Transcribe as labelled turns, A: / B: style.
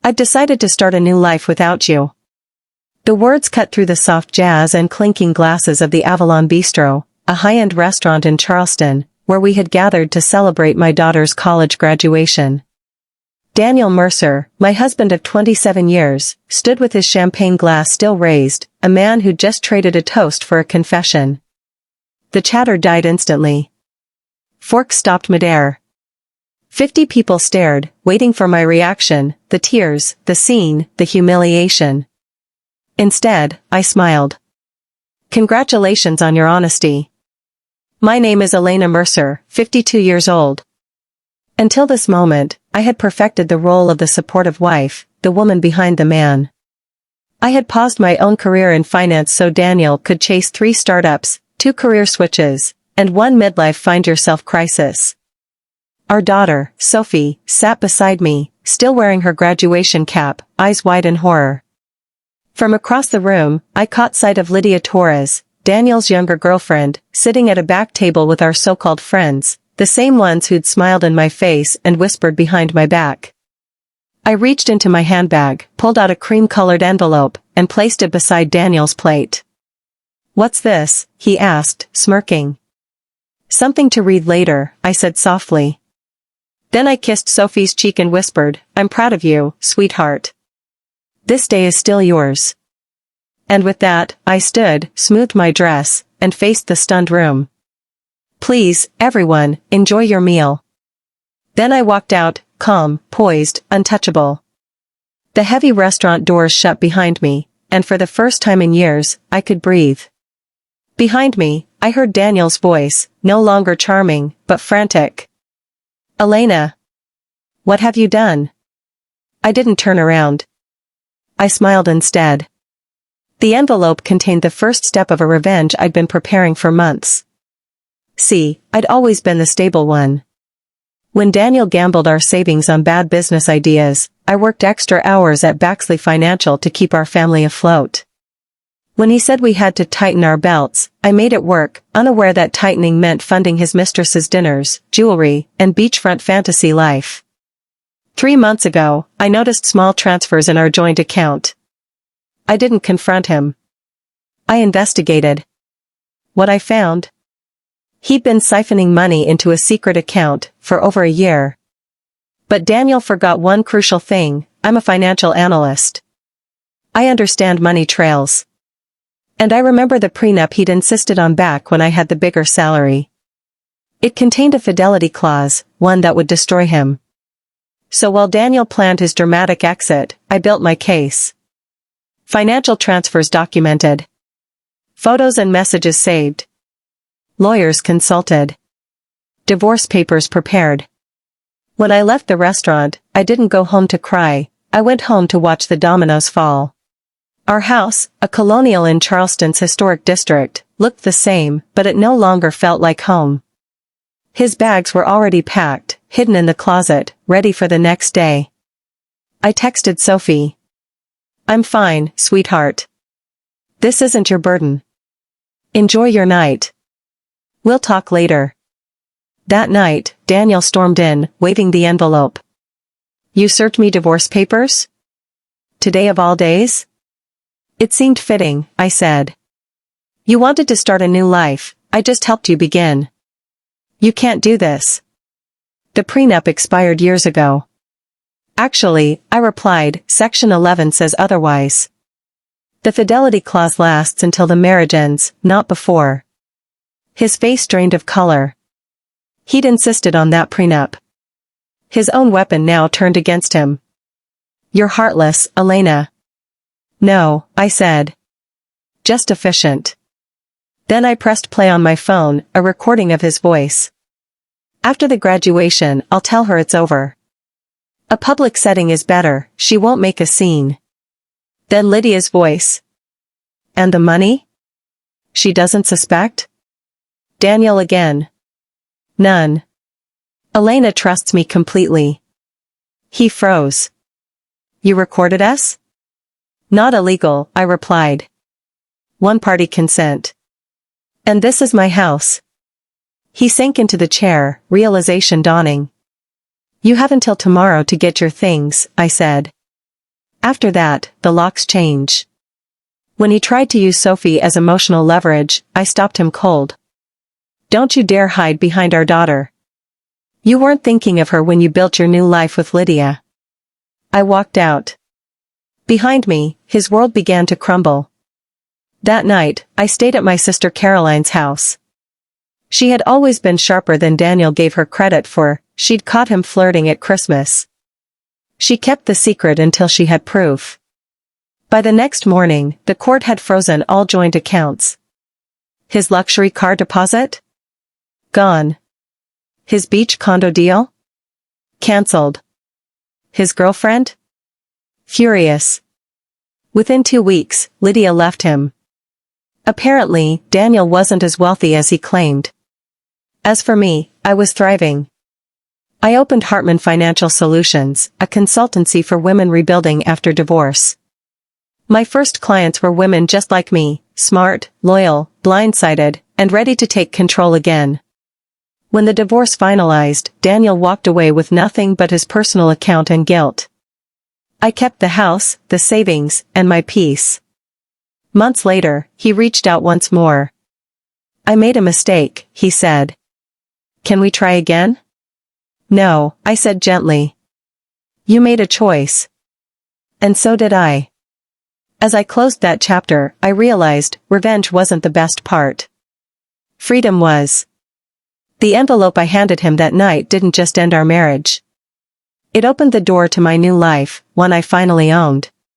A: I've decided to start a new life without you. The words cut through the soft jazz and clinking glasses of the Avalon Bistro, a high-end restaurant in Charleston, where we had gathered to celebrate my daughter's college graduation. Daniel Mercer, my husband of 27 years, stood with his champagne glass still raised, a man who'd just traded a toast for a confession. The chatter died instantly. Forks stopped midair. 50 people stared, waiting for my reaction, the tears, the scene, the humiliation. Instead, I smiled. Congratulations on your honesty. My name is Elena Mercer, 52 years old. Until this moment, I had perfected the role of the supportive wife, the woman behind the man. I had paused my own career in finance so Daniel could chase 3 startups, 2 career switches, and 1 midlife find-yourself crisis. Our daughter, Sophie, sat beside me, still wearing her graduation cap, eyes wide in horror. From across the room, I caught sight of Lydia Torres, Daniel's younger girlfriend, sitting at a back table with our so-called friends, the same ones who'd smiled in my face and whispered behind my back. I reached into my handbag, pulled out a cream-colored envelope, and placed it beside Daniel's plate. "What's this?" he asked, smirking. "Something to read later," I said softly. Then I kissed Sophie's cheek and whispered, "I'm proud of you, sweetheart. This day is still yours." And with that, I stood, smoothed my dress, and faced the stunned room. "Please, everyone, enjoy your meal." Then I walked out, calm, poised, untouchable. The heavy restaurant doors shut behind me, and for the first time in years, I could breathe. Behind me, I heard Daniel's voice, no longer charming, but frantic. "Elena. What have you done?" I didn't turn around. I smiled instead. The envelope contained the first step of a revenge I'd been preparing for months. See, I'd always been the stable one. When Daniel gambled our savings on bad business ideas, I worked extra hours at Baxley Financial to keep our family afloat. When he said we had to tighten our belts, I made it work, unaware that tightening meant funding his mistress's dinners, jewelry, and beachfront fantasy life. 3 months ago, I noticed small transfers in our joint account. I didn't confront him. I investigated. What I found? He'd been siphoning money into a secret account for over a year. But Daniel forgot one crucial thing: I'm a financial analyst. I understand money trails. And I remember the prenup he'd insisted on back when I had the bigger salary. It contained a fidelity clause, one that would destroy him. So while Daniel planned his dramatic exit, I built my case. Financial transfers documented. Photos and messages saved. Lawyers consulted. Divorce papers prepared. When I left the restaurant, I didn't go home to cry, I went home to watch the dominoes fall. Our house, a colonial in Charleston's historic district, looked the same, but it no longer felt like home. His bags were already packed, hidden in the closet, ready for the next day. I texted Sophie. "I'm fine, sweetheart. This isn't your burden. Enjoy your night. We'll talk later." That night, Daniel stormed in, waving the envelope. "You served me divorce papers? Today of all days?" "It seemed fitting," I said. "You wanted to start a new life, I just helped you begin." "You can't do this. The prenup expired years ago." "Actually," I replied, "Section 11 says otherwise. The fidelity clause lasts until the marriage ends, not before." His face drained of color. He'd insisted on that prenup. His own weapon now turned against him. "You're heartless, Elena." "No," I said. "Just efficient." Then I pressed play on my phone, a recording of his voice. "After the graduation, I'll tell her it's over. A public setting is better, she won't make a scene." Then Lydia's voice. "And the money? She doesn't suspect?" Daniel again. "None. Elena trusts me completely." He froze. "You recorded us?" "Not illegal," I replied. "One-party consent. And this is my house." He sank into the chair, realization dawning. "You have until tomorrow to get your things," I said. After that, the locks change. When he tried to use Sophie as emotional leverage, I stopped him cold. Don't you dare hide behind our daughter. You weren't thinking of her when you built your new life with Lydia. I walked out. Behind me, his world began to crumble. That night, I stayed at my sister Caroline's house. She had always been sharper than Daniel gave her credit for. She'd caught him flirting at Christmas. She kept the secret until she had proof. By the next morning, the court had frozen all joint accounts. His luxury car deposit? Gone. His beach condo deal? Cancelled. His girlfriend? Furious. Within 2 weeks, Lydia left him. Apparently, Daniel wasn't as wealthy as he claimed. As for me, I was thriving. I opened Hartman Financial Solutions, a consultancy for women rebuilding after divorce. My first clients were women just like me, smart, loyal, blindsided, and ready to take control again. When the divorce finalized, Daniel walked away with nothing but his personal account and guilt. I kept the house, the savings, and my peace. Months later, he reached out once more. I made a mistake, he said. Can we try again? No, I said gently. You made a choice. And so did I. As I closed that chapter, I realized revenge wasn't the best part. Freedom was. The envelope I handed him that night didn't just end our marriage. It opened the door to my new life, one I finally owned.